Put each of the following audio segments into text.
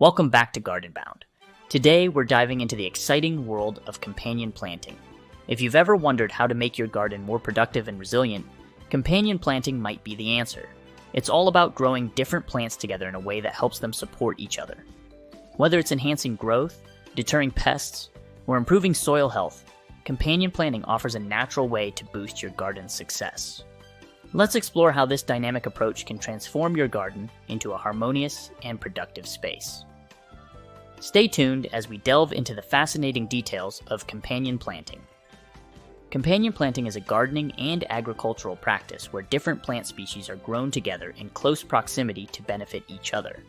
Welcome back to GardenBound. Today we're diving into the exciting world of companion planting. If you've ever wondered how to make your garden more productive and resilient, companion planting might be the answer. It's all about growing different plants together in a way that helps them support each other. Whether it's enhancing growth, deterring pests, or improving soil health, companion planting offers a natural way to boost your garden's success. Let's explore how this dynamic approach can transform your garden into a harmonious and productive space. Stay tuned as we delve into the fascinating details of companion planting. Companion planting is a gardening and agricultural practice where different plant species are grown together in close proximity to benefit each other.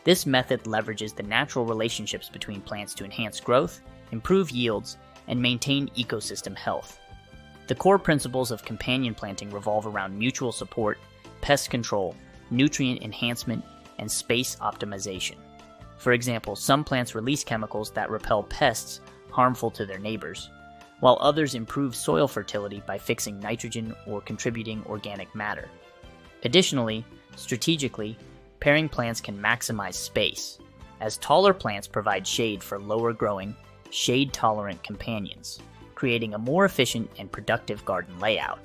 This method leverages the natural relationships between plants to enhance growth, improve yields, and maintain ecosystem health. The core principles of companion planting revolve around mutual support, pest control, nutrient enhancement, and space optimization. For example, some plants release chemicals that repel pests harmful to their neighbors, while others improve soil fertility by fixing nitrogen or contributing organic matter. Additionally, strategically, pairing plants can maximize space, as taller plants provide shade for lower-growing, shade-tolerant companions, creating a more efficient and productive garden layout.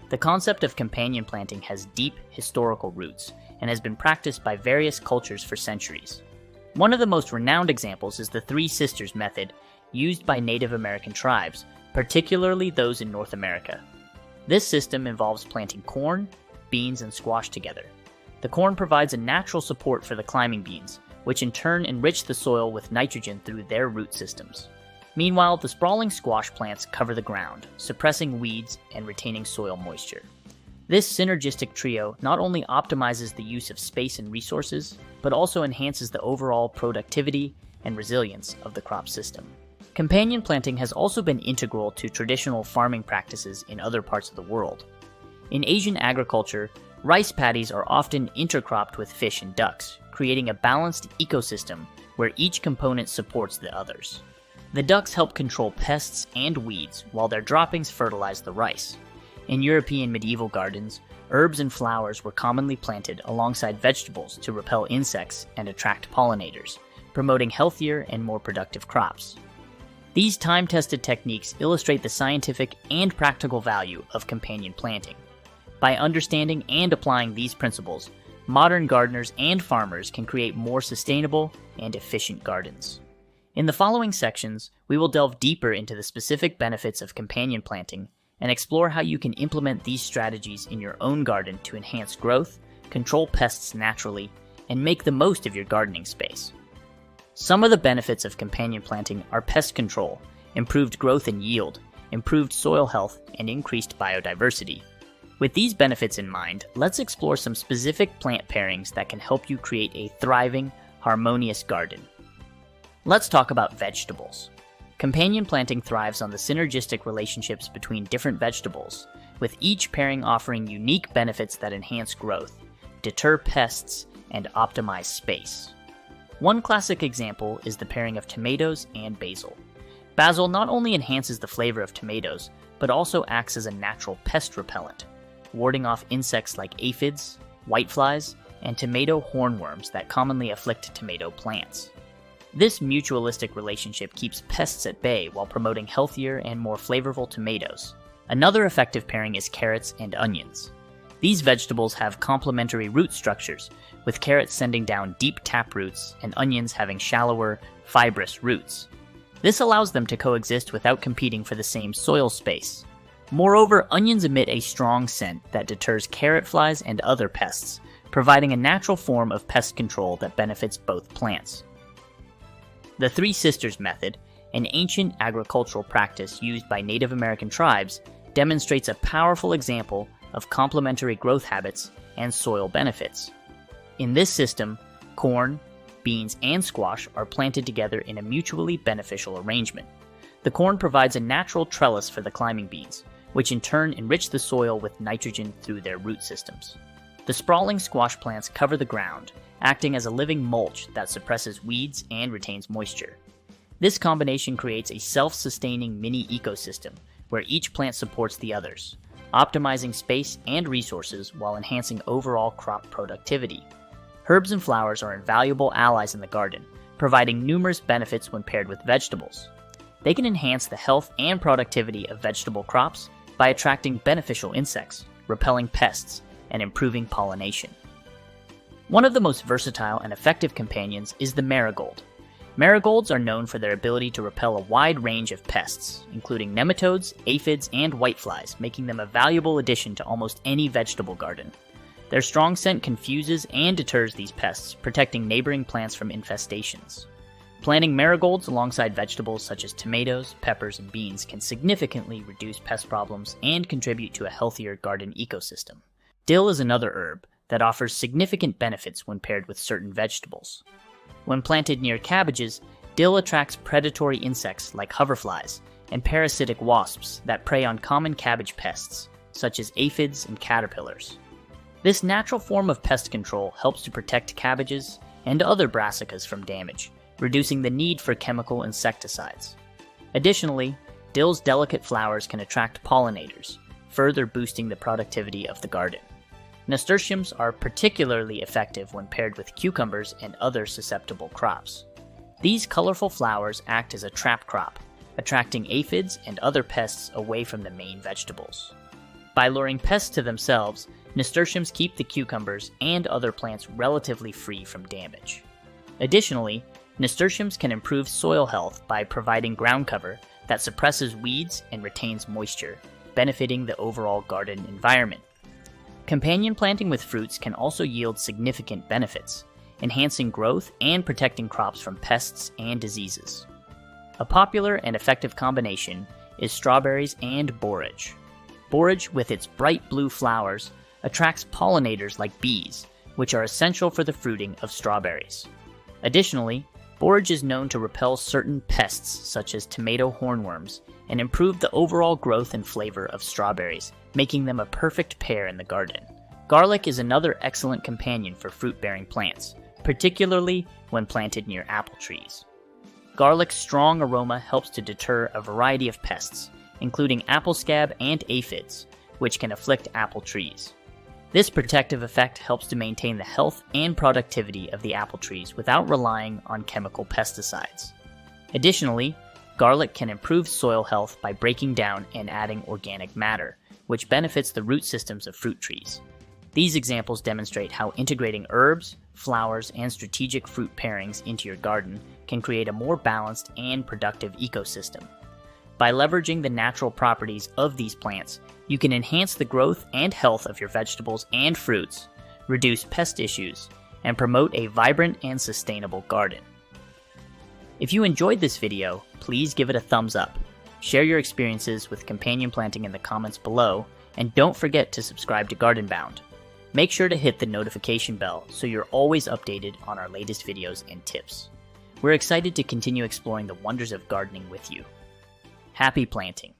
The concept of companion planting has deep historical roots and has been practiced by various cultures for centuries. One of the most renowned examples is the Three Sisters method used by Native American tribes, particularly those in North America. This system involves planting corn, beans, and squash together. The corn provides a natural support for the climbing beans, which in turn enrich the soil with nitrogen through their root systems. Meanwhile, the sprawling squash plants cover the ground, suppressing weeds and retaining soil moisture. This synergistic trio not only optimizes the use of space and resources, but also enhances the overall productivity and resilience of the crop system. Companion planting has also been integral to traditional farming practices in other parts of the world. In Asian agriculture, rice paddies are often intercropped with fish and ducks, creating a balanced ecosystem where each component supports the others. The ducks help control pests and weeds, while their droppings fertilize the rice. In European medieval gardens, herbs and flowers were commonly planted alongside vegetables to repel insects and attract pollinators, promoting healthier and more productive crops. These time-tested techniques illustrate the scientific and practical value of companion planting. By understanding and applying these principles, modern gardeners and farmers can create more sustainable and efficient gardens. In the following sections, we will delve deeper into the specific benefits of companion planting and explore how you can implement these strategies in your own garden to enhance growth, control pests naturally, and make the most of your gardening space. Some of the benefits of companion planting are pest control, improved growth and yield, improved soil health, and increased biodiversity. With these benefits in mind, let's explore some specific plant pairings that can help you create a thriving, harmonious garden. Let's talk about vegetables. Companion planting thrives on the synergistic relationships between different vegetables, with each pairing offering unique benefits that enhance growth, deter pests, and optimize space. One classic example is the pairing of tomatoes and basil. Basil not only enhances the flavor of tomatoes, but also acts as a natural pest repellent, warding off insects like aphids, whiteflies, and tomato hornworms that commonly afflict tomato plants. This mutualistic relationship keeps pests at bay while promoting healthier and more flavorful tomatoes. Another effective pairing is carrots and onions. These vegetables have complementary root structures, with carrots sending down deep tap roots and onions having shallower, fibrous roots. This allows them to coexist without competing for the same soil space. Moreover, onions emit a strong scent that deters carrot flies and other pests, providing a natural form of pest control that benefits both plants. The Three Sisters method, an ancient agricultural practice used by Native American tribes, demonstrates a powerful example of complementary growth habits and soil benefits. In this system, corn, beans, and squash are planted together in a mutually beneficial arrangement. The corn provides a natural trellis for the climbing beans, which in turn enrich the soil with nitrogen through their root systems. The sprawling squash plants cover the ground, acting as a living mulch that suppresses weeds and retains moisture. This combination creates a self-sustaining mini ecosystem where each plant supports the others, optimizing space and resources while enhancing overall crop productivity. Herbs and flowers are invaluable allies in the garden, providing numerous benefits when paired with vegetables. They can enhance the health and productivity of vegetable crops by attracting beneficial insects, repelling pests, and improving pollination. One of the most versatile and effective companions is the marigold. Marigolds are known for their ability to repel a wide range of pests, including nematodes, aphids, and whiteflies, making them a valuable addition to almost any vegetable garden. Their strong scent confuses and deters these pests, protecting neighboring plants from infestations. Planting marigolds alongside vegetables such as tomatoes, peppers, and beans can significantly reduce pest problems and contribute to a healthier garden ecosystem. Dill is another herb that offers significant benefits when paired with certain vegetables. When planted near cabbages, dill attracts predatory insects like hoverflies and parasitic wasps that prey on common cabbage pests, such as aphids and caterpillars. This natural form of pest control helps to protect cabbages and other brassicas from damage, reducing the need for chemical insecticides. Additionally, dill's delicate flowers can attract pollinators, further boosting the productivity of the garden. Nasturtiums are particularly effective when paired with cucumbers and other susceptible crops. These colorful flowers act as a trap crop, attracting aphids and other pests away from the main vegetables. By luring pests to themselves, nasturtiums keep the cucumbers and other plants relatively free from damage. Additionally, nasturtiums can improve soil health by providing ground cover that suppresses weeds and retains moisture, benefiting the overall garden environment. Companion planting with fruits can also yield significant benefits, enhancing growth and protecting crops from pests and diseases. A popular and effective combination is strawberries and borage. Borage, with its bright blue flowers, attracts pollinators like bees, which are essential for the fruiting of strawberries. Additionally, borage is known to repel certain pests such as tomato hornworms and improve the overall growth and flavor of strawberries, making them a perfect pair in the garden. Garlic is another excellent companion for fruit-bearing plants, particularly when planted near apple trees. Garlic's strong aroma helps to deter a variety of pests, including apple scab and aphids, which can afflict apple trees. This protective effect helps to maintain the health and productivity of the apple trees without relying on chemical pesticides. Additionally, garlic can improve soil health by breaking down and adding organic matter, which benefits the root systems of fruit trees. These examples demonstrate how integrating herbs, flowers, and strategic fruit pairings into your garden can create a more balanced and productive ecosystem. By leveraging the natural properties of these plants, you can enhance the growth and health of your vegetables and fruits, reduce pest issues, and promote a vibrant and sustainable garden. If you enjoyed this video, please give it a thumbs up. Share your experiences with companion planting in the comments below, and don't forget to subscribe to GardenBound. Make sure to hit the notification bell so you're always updated on our latest videos and tips. We're excited to continue exploring the wonders of gardening with you. Happy planting!